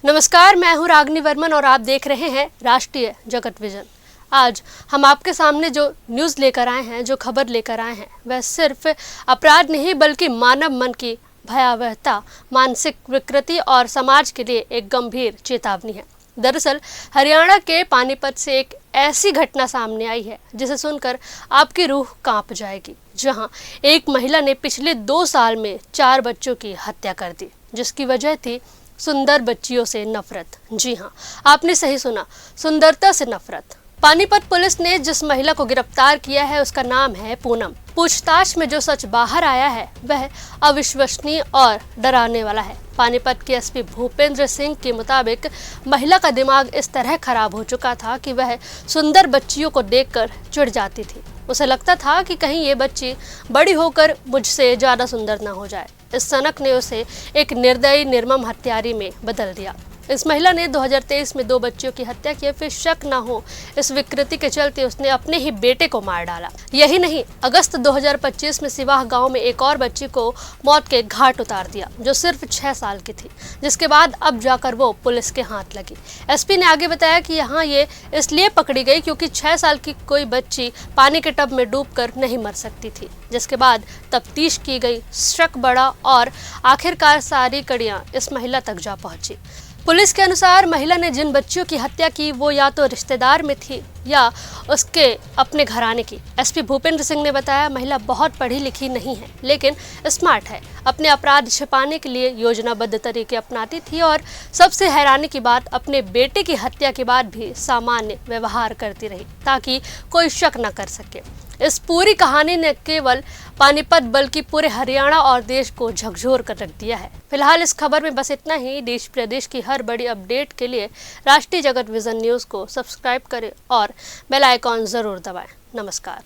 नमस्कार, मैं हूं रागनी वर्मन और आप देख रहे हैं राष्ट्रीय जगत विजन। आज हम आपके सामने जो न्यूज़ लेकर आए हैं, जो खबर लेकर आए हैं, वह सिर्फ अपराध नहीं बल्कि मानव मन की भयावहता, मानसिक विकृति और समाज के लिए एक गंभीर चेतावनी है। दरअसल हरियाणा के पानीपत से एक ऐसी घटना सामने आई है जिसे सुनकर आपकी रूह कांप जाएगी, जहां एक महिला ने पिछले 2 साल में 4 बच्चों की हत्या कर दी, जिसकी वजह थी सुंदर बच्चियों से नफरत। जी हाँ, आपने सही सुना, सुंदरता से नफरत। पानीपत पुलिस ने जिस महिला को गिरफ्तार किया है उसका नाम है पूनम। पूछताछ में जो सच बाहर आया है वह अविश्वसनीय और डराने वाला है। पानीपत के एसपी भूपेंद्र सिंह के मुताबिक महिला का दिमाग इस तरह खराब हो चुका था कि वह सुंदर बच्चियों को देखकर चिढ़ जाती थी। उसे लगता था कि कहीं ये बच्ची बड़ी होकर मुझसे ज़्यादा सुंदर ना हो जाए। इस सनक ने उसे एक निर्दयी निर्मम हत्यारी में बदल दिया। इस महिला ने 2023 में 2 बच्चियों की हत्या की। फिर शक ना हो, इस विकृति के चलते उसने अपने ही बेटे को मार डाला। यही नहीं, अगस्त 2025 में सिवाह गांव में एक और बच्ची को मौत के घाट उतार दिया, जो सिर्फ 6 साल की थी, जिसके बाद अब जाकर वो पुलिस के हाथ लगी। एसपी ने आगे बताया कि यहाँ ये इसलिए पकड़ी गई क्योंकि 6 साल की कोई बच्ची पानी के टब में डूबकर नहीं मर सकती थी, जिसके बाद तफ्तीश की गई, शक बढ़ा और आखिरकार सारी कड़ियां इस महिला तक जा पहुंची। पुलिस के अनुसार महिला ने जिन बच्चियों की हत्या की वो या तो रिश्तेदार में थी या उसके अपने घराने की। एसपी भूपेंद्र सिंह ने बताया, महिला बहुत पढ़ी लिखी नहीं है लेकिन स्मार्ट है। अपने अपराध छिपाने के लिए योजनाबद्ध तरीके अपनाती थी और सबसे हैरानी की बात, अपने बेटे की हत्या के बाद भी सामान्य व्यवहार करती रही ताकि कोई शक न कर सके। इस पूरी कहानी ने केवल पानीपत बल्कि पूरे हरियाणा और देश को झकझोर कर रख दिया है। फिलहाल इस खबर में बस इतना ही। देश प्रदेश की हर बड़ी अपडेट के लिए राष्ट्रीय जगत विजन न्यूज़ को सब्सक्राइब करें और बेल आइकॉन जरूर दबाएं। नमस्कार।